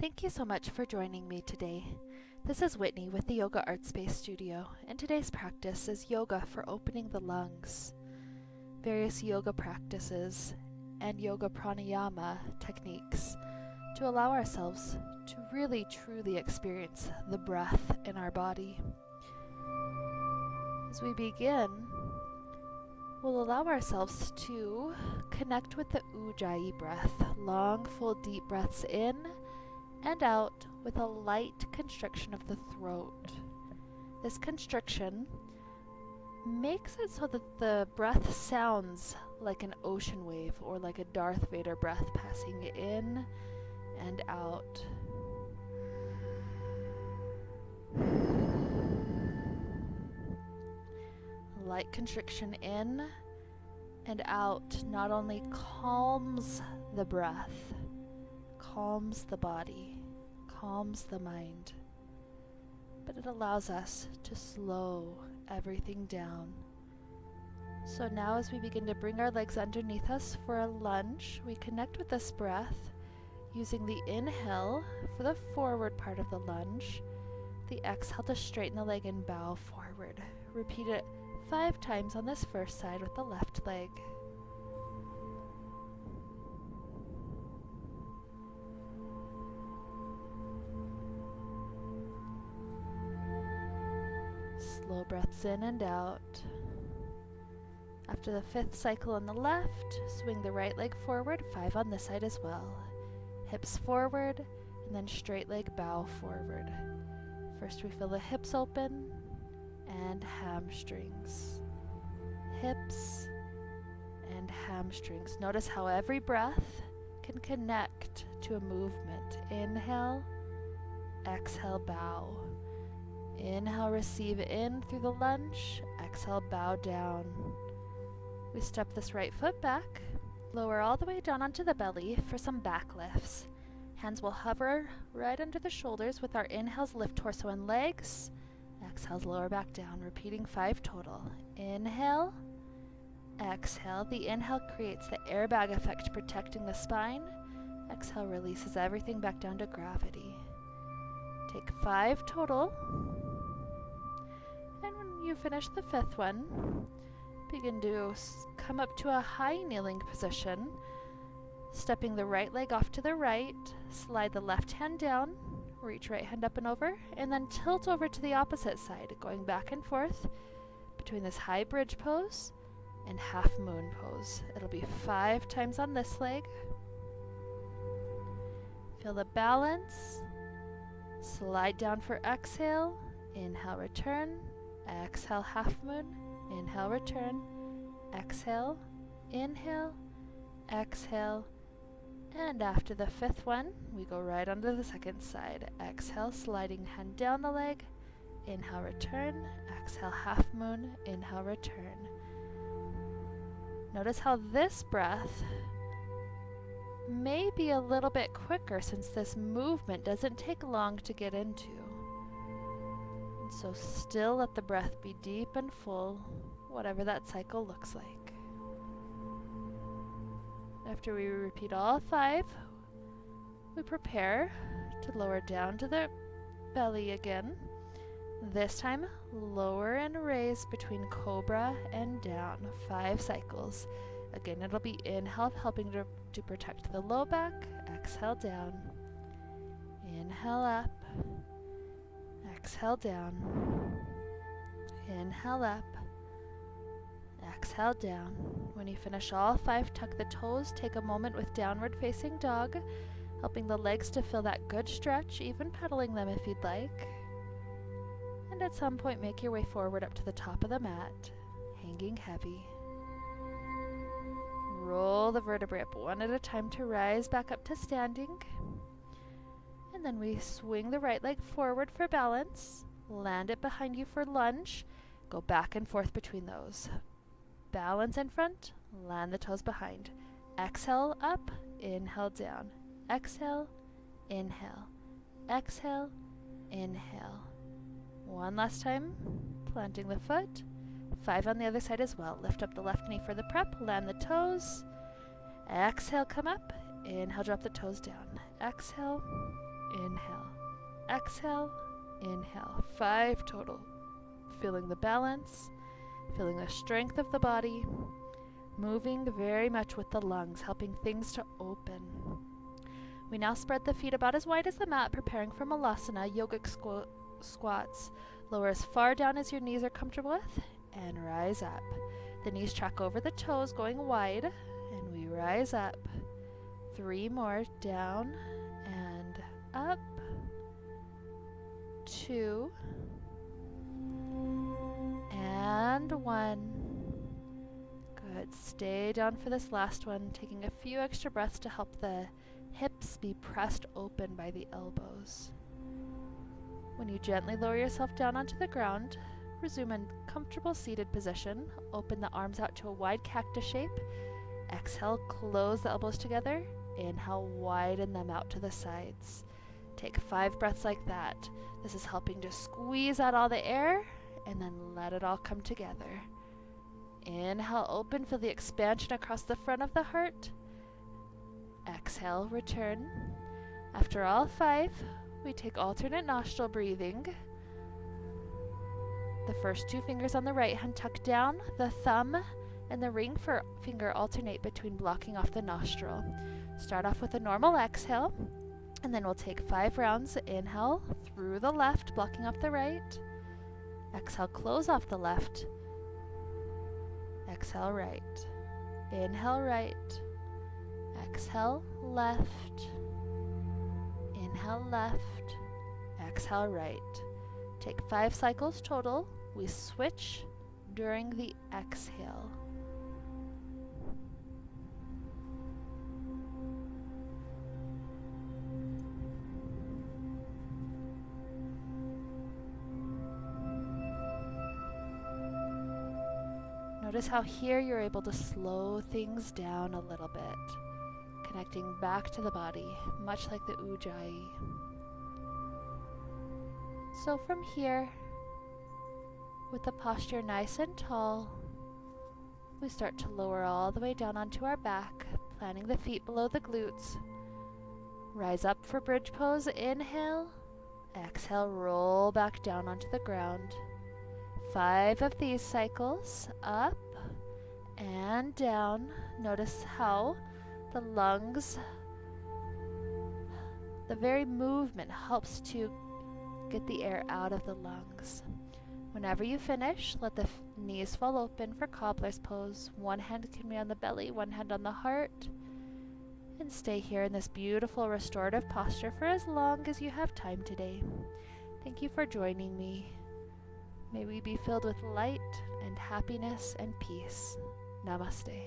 Thank you so much for joining me today. This is Whitney with the Yoga Art Space Studio, and today's practice is yoga for opening the lungs. Various yoga practices and yoga pranayama techniques to allow ourselves to really truly experience the breath in our body. As we begin, we'll allow ourselves to connect with the Ujjayi breath, long, full, deep breaths in and out with a light constriction of the throat. This constriction makes it so that the breath sounds like an ocean wave or like a Darth Vader breath passing in and out. Light constriction in and out not only calms the breath, calms the body, calms the mind, but it allows us to slow everything down. So now as we begin to bring our legs underneath us for a lunge, we connect with this breath using the inhale for the forward part of the lunge, the exhale to straighten the leg and bow forward. Repeat it 5 times on this first side with the left leg. Slow breaths in and out. After the 5th cycle on the left, swing the right leg forward, 5 on this side as well. Hips forward, and then straight leg bow forward. First we feel the hips open and hamstrings. Hips and hamstrings. Notice how every breath can connect to a movement. Inhale, exhale, bow. Inhale, receive in through the lunge. Exhale, bow down. We step this right foot back. Lower all the way down onto the belly for some back lifts. Hands will hover right under the shoulders with our inhales lift torso and legs. Exhales lower back down, repeating 5 total. Inhale, exhale. The inhale creates the airbag effect protecting the spine. Exhale releases everything back down to gravity. Take 5 total. And when you finish the 5th one, begin to come up to a high kneeling position, stepping the right leg off to the right, slide the left hand down, reach right hand up and over, and then tilt over to the opposite side, going back and forth between this high bridge pose and half moon pose. It'll be 5 times on this leg. Feel the balance. Slide down for exhale. Inhale, return. Exhale, half moon. Inhale, return. Exhale, inhale, exhale. And after the 5th one, we go right onto the 2nd side. Exhale, sliding hand down the leg. Inhale, return. Exhale, half moon. Inhale, return. Notice how this breath may be a little bit quicker since this movement doesn't take long to get into. And so still let the breath be deep and full, whatever that cycle looks like. After we repeat all 5, we prepare to lower down to the belly again. This time, lower and raise between cobra and down, 5 cycles. Again, it'll be inhale, helping to protect the low back. Exhale, down. Inhale, up. Exhale, down. Inhale, up. Exhale, down. When you finish all 5, tuck the toes. Take a moment with downward facing dog, helping the legs to feel that good stretch, even pedaling them if you'd like. And at some point, make your way forward up to the top of the mat, hanging heavy. Roll the vertebrae up one at a time to rise back up to standing. And then we swing the right leg forward for balance. Land it behind you for lunge. Go back and forth between those. Balance in front, land the toes behind. Exhale up, inhale down. Exhale, inhale. Exhale, inhale. One last time, planting the foot. 5 on the other side as well. Lift up the left knee for the prep, land the toes. Exhale, come up. Inhale, drop the toes down. Exhale, Inhale. Exhale. Inhale. 5 total. Feeling the balance, feeling the strength of the body, moving very much with the lungs, helping things to open. We now spread the feet about as wide as the mat, preparing for Malasana, yogic squats. Lower as far down as your knees are comfortable with, and rise up. The knees track over the toes, going wide, and we rise up. 3 more, down and up. 2 and 1. Good. Stay down for this last one, taking a few extra breaths to help the hips be pressed open by the elbows. When you gently lower yourself down onto the ground, resume a comfortable seated position. Open the arms out to a wide cactus shape. Exhale, close the elbows together. Inhale, widen them out to the sides. Take 5 breaths like that. This is helping to squeeze out all the air and then let it all come together. Inhale, open, feel the expansion across the front of the heart. Exhale, return. After all 5, we take alternate nostril breathing. The first 2 fingers on the right hand tuck down, the thumb and the ring finger alternate between blocking off the nostril. Start off with a normal exhale, and then we'll take 5 rounds. Inhale through the left, blocking off the right. Exhale, close off the left. Exhale, right. Inhale, right. Exhale, left. Inhale, left. Exhale, right. Take 5 cycles total. We switch during the exhale. Notice how here you're able to slow things down a little bit, connecting back to the body, much like the Ujjayi. So from here, with the posture nice and tall, we start to lower all the way down onto our back, planting the feet below the glutes. Rise up for bridge pose, inhale. Exhale, roll back down onto the ground. 5 of these cycles, up and down. Notice how the lungs, the very movement helps to get the air out of the lungs. Whenever you finish, let the knees fall open for cobbler's pose. One hand can be on the belly, one hand on the heart. And stay here in this beautiful restorative posture for as long as you have time today. Thank you for joining me. May we be filled with light and happiness and peace. Namaste.